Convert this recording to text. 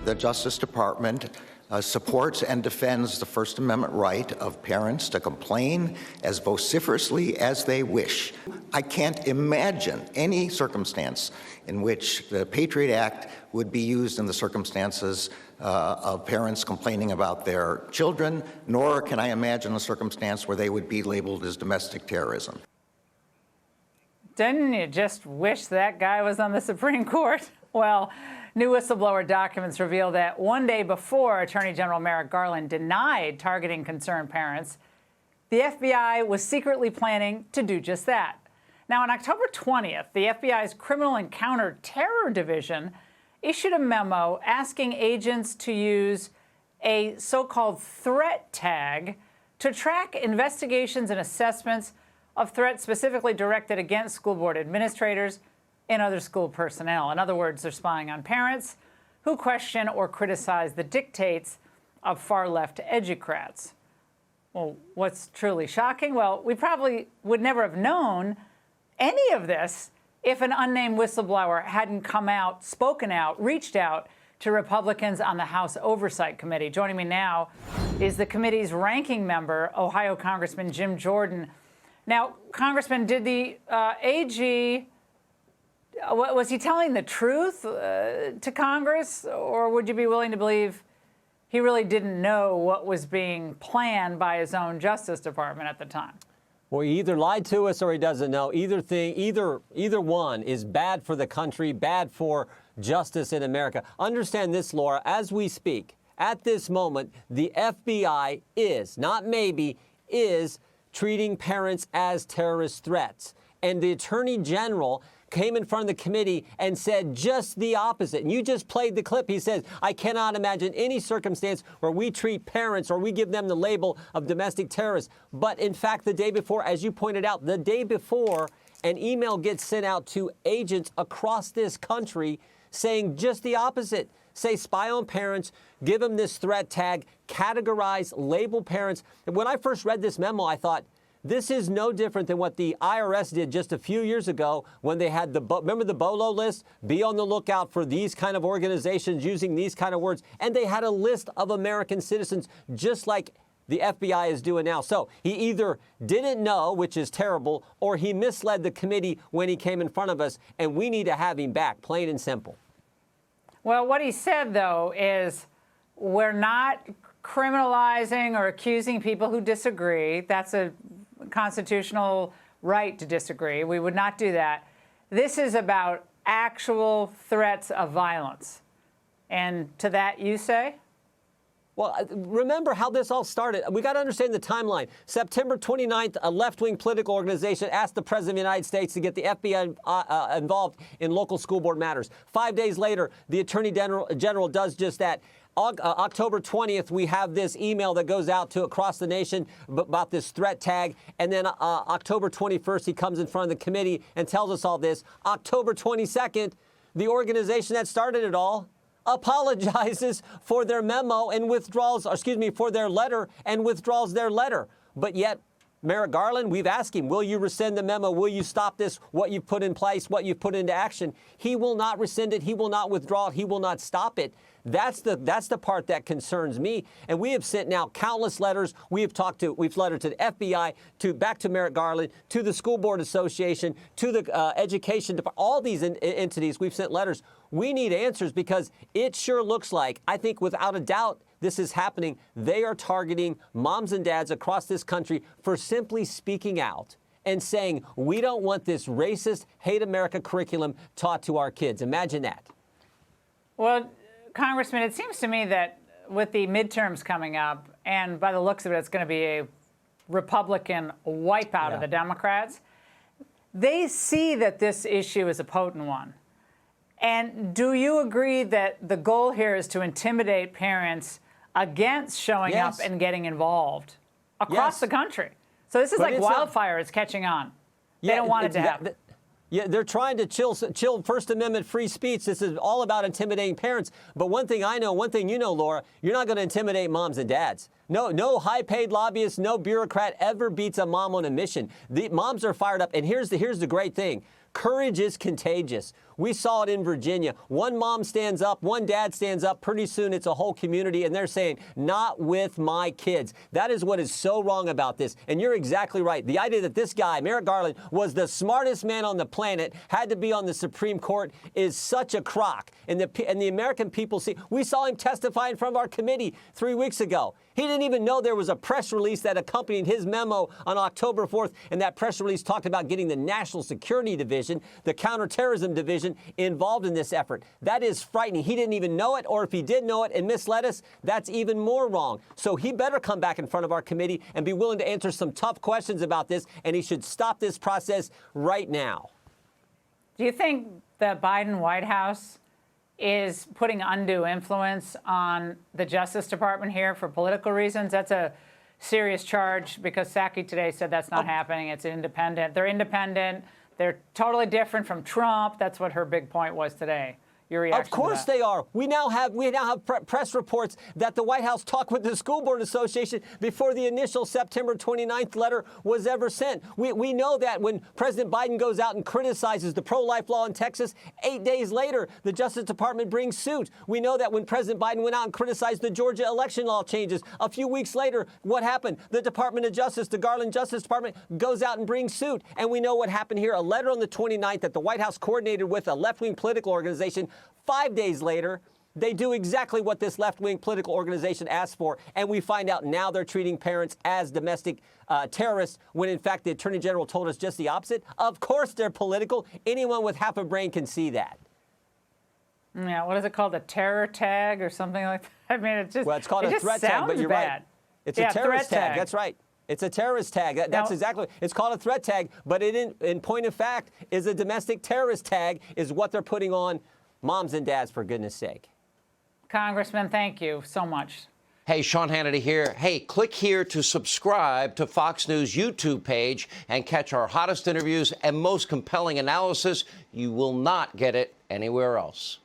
The Justice Department supports and defends the First Amendment right of parents to complain as vociferously as they wish. I can't imagine any circumstance in which the Patriot Act would be used in the circumstances of parents complaining about their children, nor can I imagine a circumstance where they would be labeled as domestic terrorism. Didn't you just wish that guy was on the Supreme Court? Well, new whistleblower documents reveal that one day before Attorney General Merrick Garland denied targeting concerned parents, the FBI was secretly planning to do just that. Now, on October 20th, the FBI's Criminal and Counter-Terror Division issued a memo asking agents to use a so-called threat tag to track investigations and assessments of threats specifically directed against school board administrators and other school personnel. In other words, they're spying on parents who question or criticize the dictates of far-left educrats. Well, what's truly shocking? Well, we probably would never have known any of this if an unnamed whistleblower hadn't come out, spoken out, reached out to Republicans on the House Oversight Committee. Joining me now is the committee's ranking member, Ohio Congressman Jim Jordan. Now, Congressman, did the AG, was he telling the truth to Congress, or would you be willing to believe he really didn't know what was being planned by his own Justice Department at the time? Well, he either lied to us or he doesn't know. Either one is bad for the country, bad for justice in America. Understand this, Laura, as we speak, at this moment, the FBI is, not maybe, is treating parents as terrorist threats. And the Attorney General came in front of the committee and said just the opposite. And you just played the clip. He says, I cannot imagine any circumstance where we treat parents or we give them the label of domestic terrorists. But in fact, the day before, as you pointed out, the day before, an email gets sent out to agents across this country saying just the opposite. Say spy on parents, give them this threat tag, categorize, label parents. And when I first read this memo, I thought, this is no different than what the IRS did just a few years ago when they had remember the BOLO list? Be on the lookout for these kind of organizations using these kind of words. And they had a list of American citizens just like the FBI is doing now. So he either didn't know, which is terrible, or he misled the committee when he came in front of us, and we need to have him back, plain and simple. Well, what he said, though, is we're not criminalizing or accusing people who disagree. That's a constitutional right to disagree. We would not do that. This is about actual threats of violence. And to that you say? Well, remember how this all started. We got to understand the timeline. September 29th, a left-wing political organization asked the President of the United States to get the FBI involved in local school board matters. 5 days later, the Attorney General does just that. October 20th, we have this email that goes out to across the nation about this threat tag. And then October 21st, he comes in front of the committee and tells us all this. October 22nd, the organization that started it all apologizes for their memo and withdraws, for their letter and withdraws their letter. But yet, Merrick Garland, we've asked him, will you rescind the memo? Will you stop this, what you've put in place, what you've put into action? He will not rescind it. He will not withdraw it. He will not stop it. That's the part that concerns me. And we have sent now countless letters. We've lettered to the FBI, back to Merrick Garland, to the School Board Association, to the Education Department, all these entities. We've sent letters. We need answers because it sure looks like, I think without a doubt, this is happening. They are targeting moms and dads across this country for simply speaking out and saying, we don't want this racist, hate America curriculum taught to our kids. Imagine that. Well, Congressman, it seems to me that with the midterms coming up, and by the looks of it, it's going to be a Republican wipeout of the Democrats, they see that this issue is a potent one. And do you agree that the goal here is to intimidate parents against showing up and getting involved across the country? So this is like wildfire. It's catching on. They don't want it to happen. Yeah, they're trying to chill First Amendment free speech. This is all about intimidating parents. But one thing I know, one thing you know, Laura, you're not going to intimidate moms and dads. No high-paid lobbyist, no bureaucrat ever beats a mom on a mission. The moms are fired up. And here's the great thing. Courage is contagious. We saw it in Virginia. One mom stands up, one dad stands up. Pretty soon it's a whole community, and they're saying, not with my kids. That is what is so wrong about this. And you're exactly right. The idea that this guy, Merrick Garland, was the smartest man on the planet, had to be on the Supreme Court, is such a crock. And the American people see. We saw him testify in front of our committee 3 weeks ago. He didn't even know there was a press release that accompanied his memo on October 4th, and that press release talked about getting the National Security Division, the Counterterrorism Division, involved in this effort. That is frightening. He didn't even know it, or if he did know it and misled us, that's even more wrong. So he better come back in front of our committee and be willing to answer some tough questions about this, and he should stop this process right now. Do you think the Biden White House is putting undue influence on the Justice Department here for political reasons? That's a serious charge, because Psaki today said that's not happening. It's independent. They're independent. They're totally different from Trump. That's what her big point was today. Your reaction Of course to that? they are. We now have press reports that the White House talked with the School Board Association before the initial September 29th letter was ever sent. We know that when President Biden goes out and criticizes the pro-life law in Texas, 8 days later, the Justice Department brings suit. We know that when President Biden went out and criticized the Georgia election law changes, a few weeks later, what happened? The Department of Justice, the Garland Justice Department, goes out and brings suit. And we know what happened here. A letter on the 29th that the White House coordinated with a left-wing political organization. 5 days later, they do exactly what this left-wing political organization asked for, and we find out now they're treating parents as domestic terrorists, when in fact the Attorney General told us just the opposite. Of course they're political. Anyone with half a brain can see that. Yeah, what is it called? A terror tag or something like that? I mean, it's just, Well, it's called a threat tag, but you're right. It's a terrorist tag. That's right. It's a terrorist tag. That's exactly. It's called a threat tag, but it, in point of fact, is a domestic terrorist tag, is what they're putting on moms and dads, for goodness sake. Congressman, thank you so much. Hey, Sean Hannity here. Hey, click here to subscribe to Fox News YouTube page and catch our hottest interviews and most compelling analysis. You will not get it anywhere else.